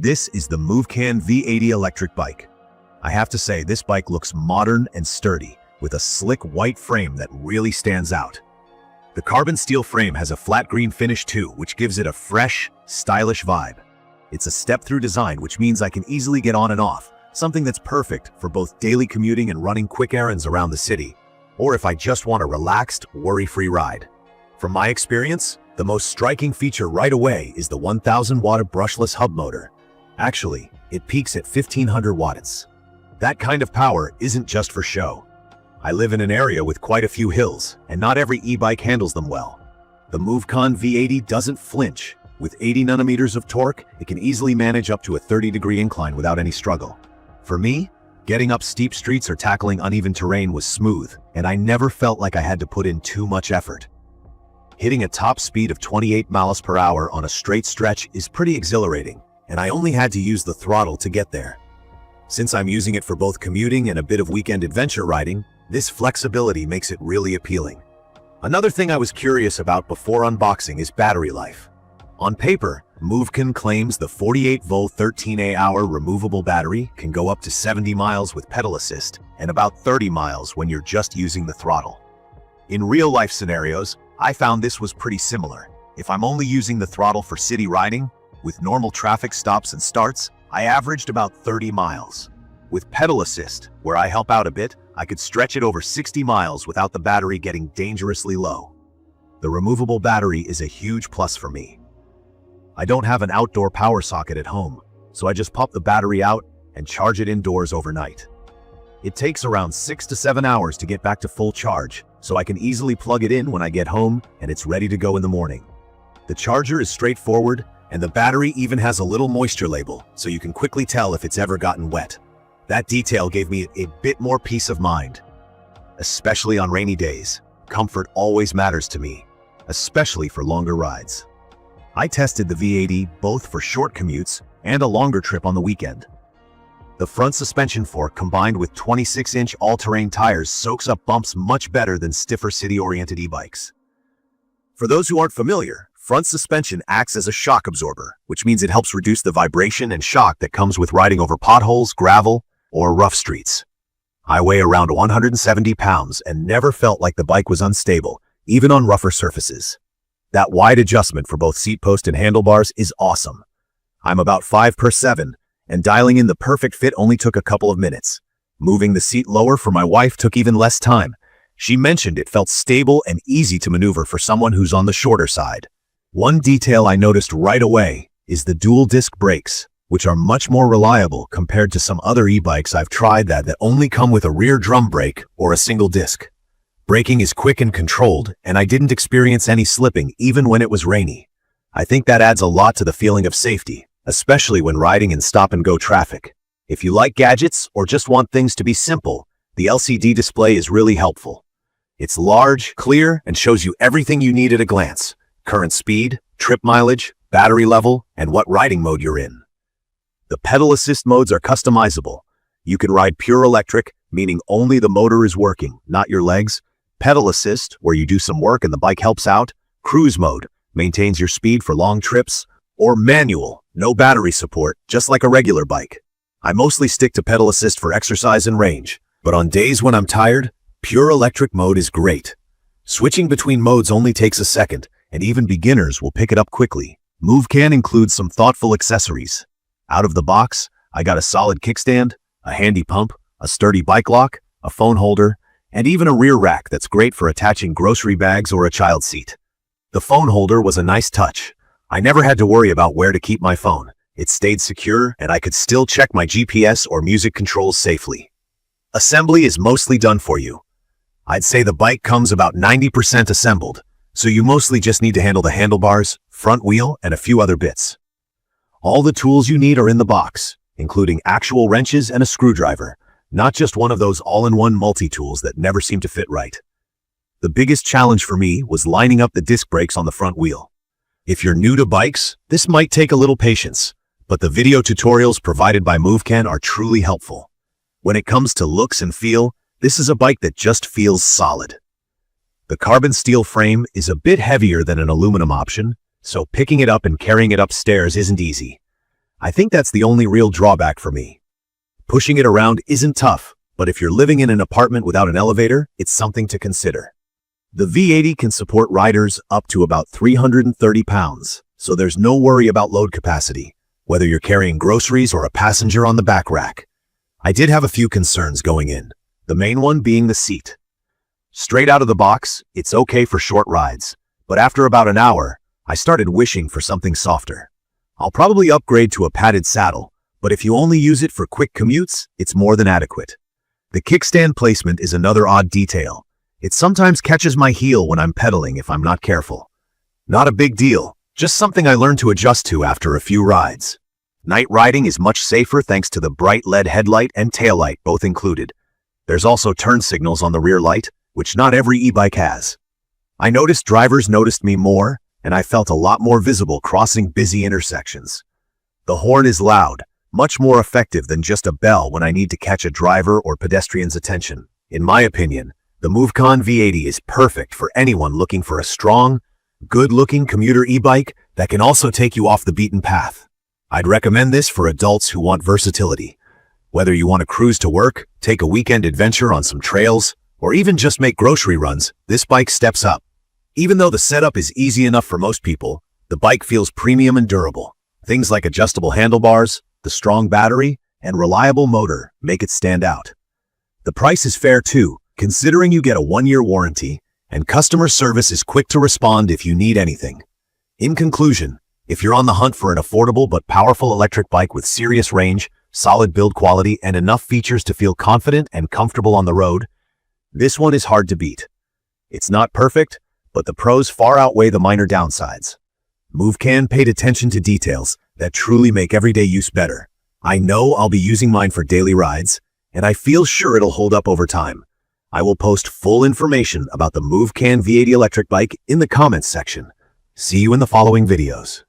This is the Movcan V80 Electric Bike. I have to say, this bike looks modern and sturdy, with a slick white frame that really stands out. The carbon steel frame has a flat green finish too, which gives it a fresh, stylish vibe. It's a step-through design, which means I can easily get on and off, something that's perfect for both daily commuting and running quick errands around the city, or if I just want a relaxed, worry-free ride. From my experience, the most striking feature right away is the 1,000-watt brushless hub motor. Actually, it peaks at 1,500 watts. That kind of power isn't just for show. I live in an area with quite a few hills, and not every e-bike handles them well. The Movcan V80 doesn't flinch. With 80 nanometers of torque, it can easily manage up to a 30-degree incline without any struggle. For me, getting up steep streets or tackling uneven terrain was smooth, and I never felt like I had to put in too much effort. Hitting a top speed of 28 miles per hour on a straight stretch is pretty exhilarating, and I only had to use the throttle to get there. Since I'm using it for both commuting and a bit of weekend adventure riding, this flexibility makes it really appealing. Another thing I was curious about before unboxing is battery life. On paper, Movcan claims the 48-volt 13Ah removable battery can go up to 70 miles with pedal assist and about 30 miles when you're just using the throttle. In real-life scenarios, I found this was pretty similar. If I'm only using the throttle for city riding, with normal traffic stops and starts, I averaged about 30 miles. With pedal assist, where I help out a bit, I could stretch it over 60 miles without the battery getting dangerously low. The removable battery is a huge plus for me. I don't have an outdoor power socket at home, so I just pop the battery out and charge it indoors overnight. It takes around 6 to 7 hours to get back to full charge, so I can easily plug it in when I get home and it's ready to go in the morning. The charger is straightforward, and the battery even has a little moisture label, so you can quickly tell if it's ever gotten wet. That detail gave me a bit more peace of mind. Especially on rainy days, comfort always matters to me, especially for longer rides. I tested the V80 both for short commutes and a longer trip on the weekend. The front suspension fork combined with 26-inch all-terrain tires soaks up bumps much better than stiffer city-oriented e-bikes. For those who aren't familiar, front suspension acts as a shock absorber, which means it helps reduce the vibration and shock that comes with riding over potholes, gravel, or rough streets. I weigh around 170 pounds and never felt like the bike was unstable, even on rougher surfaces. That wide adjustment for both seat post and handlebars is awesome. I'm about 5'7", and dialing in the perfect fit only took a couple of minutes. Moving the seat lower for my wife took even less time. She mentioned it felt stable and easy to maneuver for someone who's on the shorter side. One detail I noticed right away is the dual disc brakes, which are much more reliable compared to some other e-bikes I've tried that only come with a rear drum brake or a single disc. Braking is quick and controlled, and I didn't experience any slipping even when it was rainy. I think that adds a lot to the feeling of safety, especially when riding in stop-and-go traffic. If you like gadgets or just want things to be simple, the LCD display is really helpful. It's large, clear, and shows you everything you need at a glance: current speed, trip mileage, battery level, and what riding mode you're in. The pedal assist modes are customizable. You can ride pure electric, meaning only the motor is working, not your legs. Pedal assist, where you do some work and the bike helps out. Cruise mode maintains your speed for long trips. Or manual, no battery support, just like a regular bike. I mostly stick to pedal assist for exercise and range, but on days when I'm tired, pure electric mode is great. Switching between modes only takes a second, and even beginners will pick it up quickly. Movcan includes some thoughtful accessories. Out of the box, I got a solid kickstand, a handy pump, a sturdy bike lock, a phone holder, and even a rear rack that's great for attaching grocery bags or a child seat. The phone holder was a nice touch. I never had to worry about where to keep my phone. It stayed secure, and I could still check my GPS or music controls safely. Assembly is mostly done for you. I'd say the bike comes about 90% assembled, so you mostly just need to handle the handlebars, front wheel, and a few other bits. All the tools you need are in the box, including actual wrenches and a screwdriver, not just one of those all-in-one multi-tools that never seem to fit right. The biggest challenge for me was lining up the disc brakes on the front wheel. If you're new to bikes, this might take a little patience, but the video tutorials provided by Movcan are truly helpful. When it comes to looks and feel, this is a bike that just feels solid. The carbon steel frame is a bit heavier than an aluminum option, so picking it up and carrying it upstairs isn't easy. I think that's the only real drawback for me. Pushing it around isn't tough, but if you're living in an apartment without an elevator, it's something to consider. The V80 can support riders up to about 330 pounds, so there's no worry about load capacity, whether you're carrying groceries or a passenger on the back rack. I did have a few concerns going in, the main one being the seat. Straight out of the box, it's okay for short rides, but after about an hour, I started wishing for something softer. I'll probably upgrade to a padded saddle, but if you only use it for quick commutes, it's more than adequate. The kickstand placement is another odd detail. It sometimes catches my heel when I'm pedaling if I'm not careful. Not a big deal, just something I learned to adjust to after a few rides. Night riding is much safer thanks to the bright LED headlight and taillight both included. There's also turn signals on the rear light, which not every e-bike has. I noticed drivers noticed me more, and I felt a lot more visible crossing busy intersections. The horn is loud, much more effective than just a bell when I need to catch a driver or pedestrian's attention. In my opinion, the Movcan V80 is perfect for anyone looking for a strong, good-looking commuter e-bike that can also take you off the beaten path. I'd recommend this for adults who want versatility. Whether you want to cruise to work, take a weekend adventure on some trails, or even just make grocery runs, this bike steps up. Even though the setup is easy enough for most people, the bike feels premium and durable. Things like adjustable handlebars, the strong battery, and reliable motor make it stand out. The price is fair too, considering you get a 1-year warranty, and customer service is quick to respond if you need anything. In conclusion, if you're on the hunt for an affordable but powerful electric bike with serious range, solid build quality, and enough features to feel confident and comfortable on the road, this one is hard to beat. It's not perfect, but the pros far outweigh the minor downsides. Movcan paid attention to details that truly make everyday use better. I know I'll be using mine for daily rides, and I feel sure it'll hold up over time. I will post full information about the Movcan V80 electric bike in the comments section. See you in the following videos.